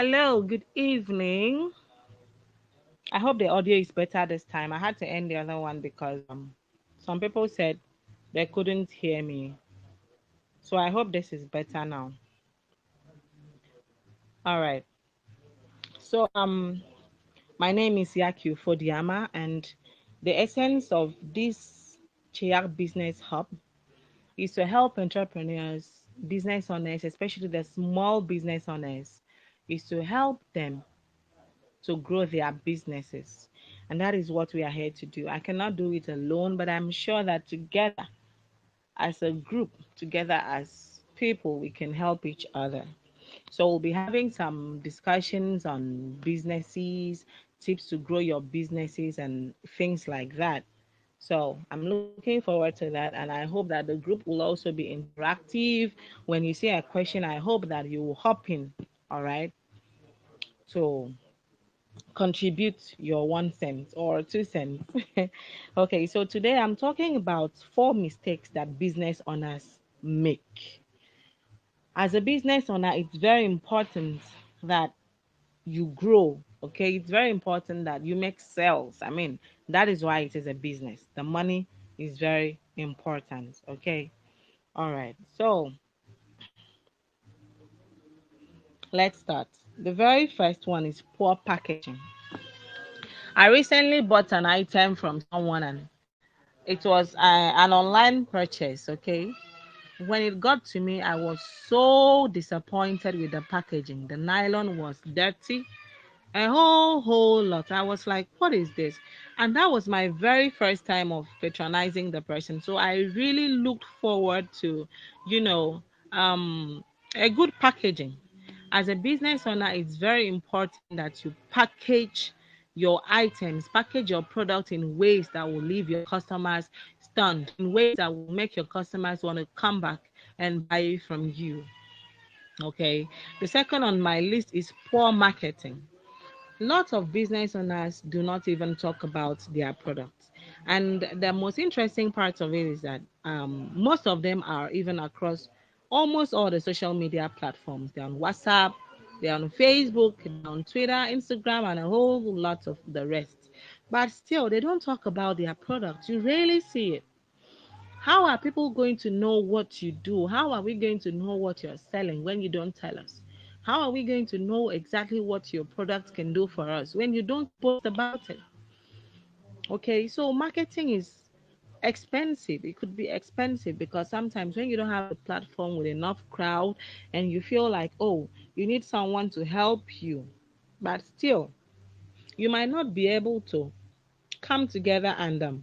Hello, good evening. I hope the audio is better this time. I had to end the other one because some people said they couldn't hear me. So I hope this is better now. All right. So my name is Yaku Fodiama, and the essence of this Chiak Business Hub is to help entrepreneurs, business owners, especially the small business owners, is to help them to grow their businesses. And that is what we are here to do. I cannot do it alone, but I'm sure that together, as a group, together as people, we can help each other. So we'll be having some discussions on businesses, tips to grow your businesses, and things like that. So I'm looking forward to that, and I hope that the group will also be interactive. When you see a question, I hope that you will hop in. All right. So contribute your 1 cent or 2 cents. Okay, so today I'm talking about 4 mistakes that business owners make. As a business owner, it's very important that you grow. Okay, it's very important that you make sales. I mean, that is why it is a business. The money is very important. Okay, all right. So let's start. The very first one is poor packaging. I recently bought an item from someone and it was an online purchase, okay? When it got to me, I was so disappointed with the packaging. The nylon was dirty, a whole lot. I was like, what is this? And that was my very first time of patronizing the person. So I really looked forward to, you know, um, a good packaging. As a business owner, it's very important that you package your items, package your product in ways that will leave your customers stunned, in ways that will make your customers want to come back and buy from you. Okay. The second on my list is poor marketing. Lots of business owners do not even talk about their products. And the most interesting part of it is that most of them are even across almost all the social media platforms. They're on WhatsApp, they're on Facebook, they're on Twitter, Instagram, and a whole lot of the rest. But still, they don't talk about their products. You rarely see it. How are people going to know what you do? How are we going to know what you're selling when you don't tell us? How are we going to know exactly what your product can do for us when you don't post about it? Okay, so marketing is expensive. It could be expensive because sometimes when you don't have a platform with enough crowd and you feel like, oh, you need someone to help you, but still, you might not be able to come together and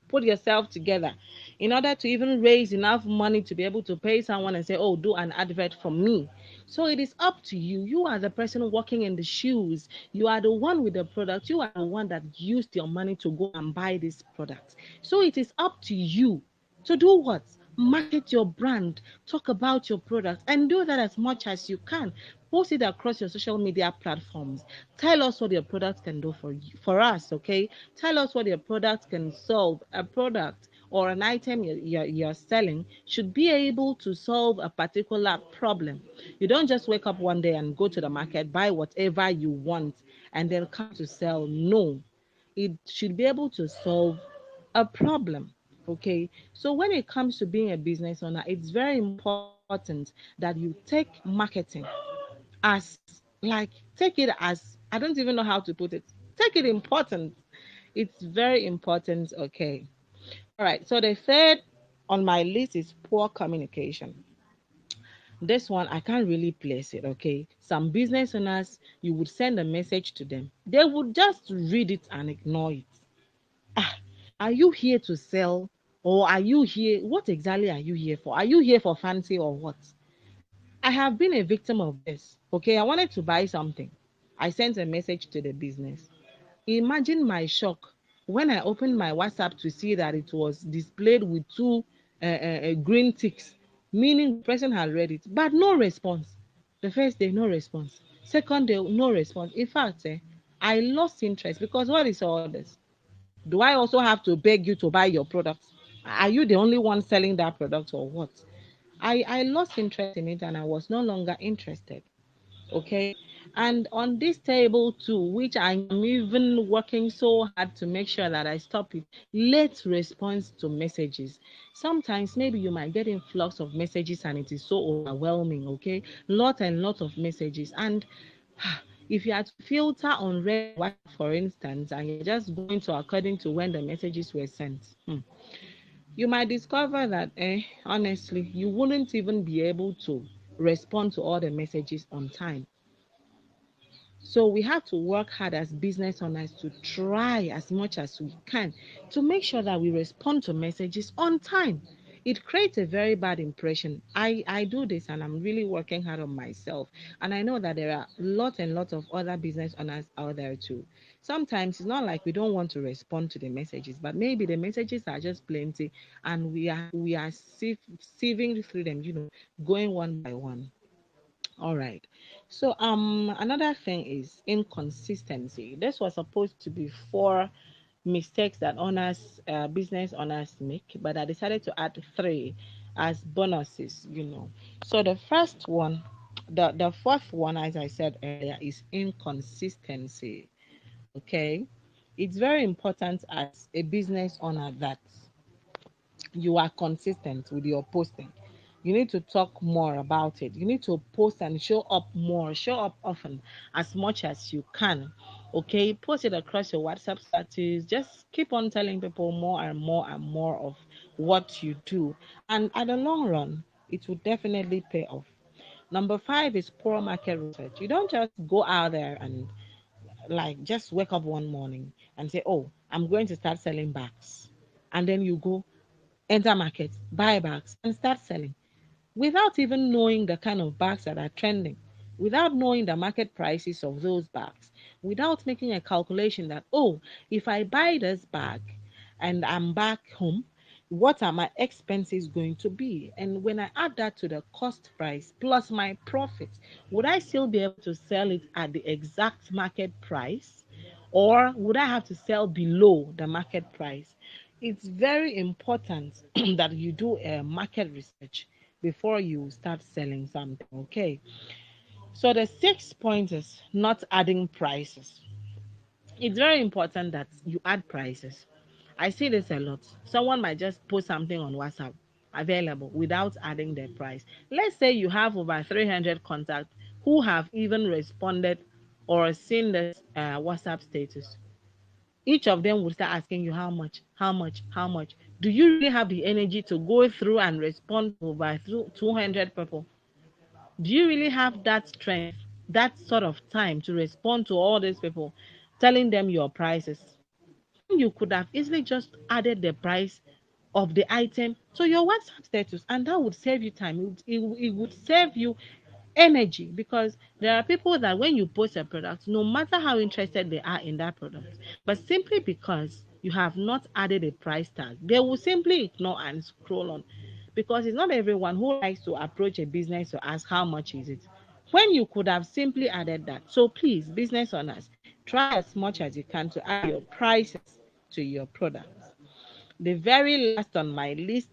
put yourself together in order to even raise enough money to be able to pay someone and say, oh, do an advert for me. So it is up to you. You are the person walking in the shoes. You are the one with the product. You are the one that used your money to go and buy this product. So it is up to you to do what? Market your brand, talk about your product, and do that as much as you can. Post it across your social media platforms. Tell us what your product can do for you, for us, okay? Tell us what your product can solve. A product or an item you're selling should be able to solve a particular problem. You don't just wake up one day and go to the market, buy whatever you want, and then come to sell. No, it should be able to solve a problem. Okay, so when it comes to being a business owner, it's very important that you take marketing as take it as, I don't even know how to put it. Take it important. It's very important. Okay. All right. So the third on my list is poor communication. This one I can't really place it. Okay. Some business owners, you would send a message to them, they would just read it and ignore it. Ah, are you here to sell? Or are you here? What exactly are you here for? Are you here for fancy or what? I have been a victim of this. Okay, I wanted to buy something. I sent a message to the business. Imagine my shock when I opened my WhatsApp to see that it was displayed with two green ticks, meaning the person had read it, but no response. The first day, no response. Second day, no response. In fact, I lost interest because what is all this? Do I also have to beg you to buy your product? Are you the only one selling that product or what? I lost interest in it and I was no longer interested. Okay. And on this table too, which I am even working so hard to make sure that I stop it, late response to messages. Sometimes maybe you might get influx of messages and it is so overwhelming, okay? Lot and lot of messages. And if you had to filter on red, for instance, and you're just going to according to when the messages were sent, you might discover that, honestly, you wouldn't even be able to respond to all the messages on time. So we have to work hard as business owners to try as much as we can to make sure that we respond to messages on time. It creates a very bad impression. I do this and I'm really working hard on myself. And I know that there are lots and lots of other business owners out there too. Sometimes it's not like we don't want to respond to the messages, but maybe the messages are just plenty and we are sieving through them, going one by one. All right. So another thing is inconsistency. This was supposed to be four mistakes that business owners make, but I decided to add three as bonuses. So the first one, the fourth one, as I said earlier, is inconsistency. Okay. It's very important as a business owner that you are consistent with your posting. You need to talk more about it. You need to post and show up more, show up often as much as you can. Okay, post it across your WhatsApp status. Just keep on telling people more and more and more of what you do. And at the long run, it will definitely pay off. Number five is poor market research. You don't just go out there and like just wake up one morning and say, oh, I'm going to start selling bags. And then you go enter market, buy bags, and start selling without even knowing the kind of bags that are trending, without knowing the market prices of those bags, without making a calculation that, oh, if I buy this bag and I'm back home, what are my expenses going to be? And when I add that to the cost price plus my profit, would I still be able to sell it at the exact market price? Or would I have to sell below the market price? It's very important that you do a market research before you start selling something. Okay. So the 6 point is not adding prices. It's very important that you add prices. I see this a lot. Someone might just post something on WhatsApp available without adding the price. Let's say you have over 300 contacts who have even responded or seen this WhatsApp status. Each of them will start asking you how much, how much, how much. Do you really have the energy to go through and respond to over 200 people? Do you really have that strength, that sort of time to respond to all these people, telling them your prices? When you could have easily just added the price of the item to your WhatsApp status, and that would save you time. It would save you energy because there are people that when you post a product, no matter how interested they are in that product, but simply because you have not added a price tag, they will simply ignore and scroll on because it's not everyone who likes to approach a business to ask how much is it when you could have simply added that. So please, business owners, try as much as you can to add your prices to your products. The very last on my list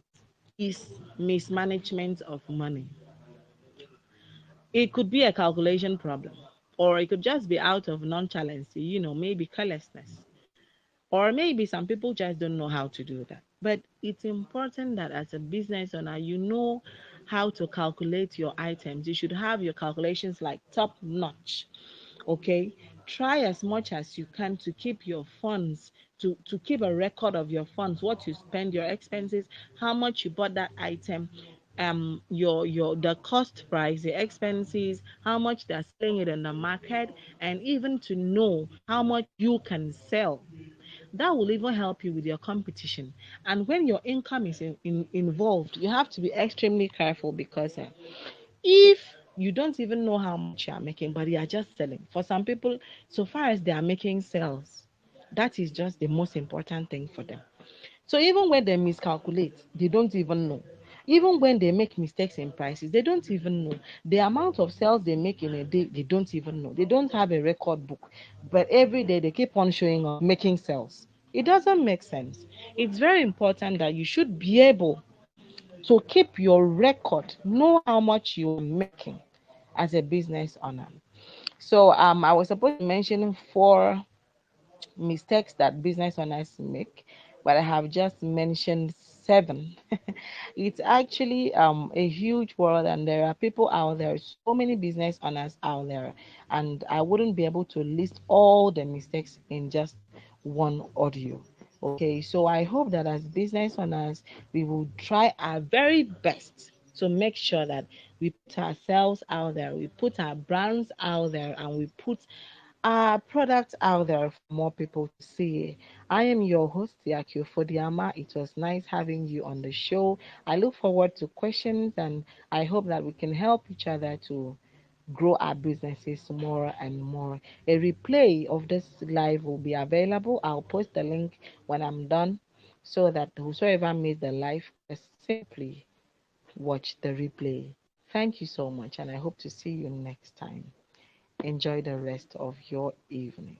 is mismanagement of money. It could be a calculation problem, or it could just be out of nonchalance, maybe carelessness, or maybe some people just don't know how to do that. But it's important that as a business owner, you know how to calculate your items. You should have your calculations like top notch. Okay, try as much as you can to keep your funds, to keep a record of your funds, what you spend, your expenses, how much you bought that item, your the cost price, the expenses, how much they're selling it in the market, and even to know how much you can sell. That will even help you with your competition. And when your income is involved, you have to be extremely careful because if you don't even know how much you are making, but you are just selling. For some people, so far as they are making sales, that is just the most important thing for them. So even when they miscalculate, they don't even know. Even when they make mistakes in prices, they don't even know. The amount of sales they make in a day, they don't even know. They don't have a record book. But every day they keep on showing up, making sales. It doesn't make sense. It's very important that you should be able to keep your record, know how much you're making as a business owner. So I was supposed to mention 4 mistakes that business owners make, but I have just mentioned 7. It's actually a huge world, and there are people out there, so many business owners out there, and I wouldn't be able to list all the mistakes in just one audio. Okay, so I hope that as business owners, we will try our very best to make sure that we put ourselves out there, we put our brands out there, and we put our products out there for more people to see. I am your host, Yakio Fodiama. It was nice having you on the show. I look forward to questions, and I hope that we can help each other to grow our businesses more and more. A replay of this live will be available. I'll post the link when I'm done so that whosoever missed the live just simply watch the replay. Thank you so much, and I hope to see you next time. Enjoy the rest of your evening.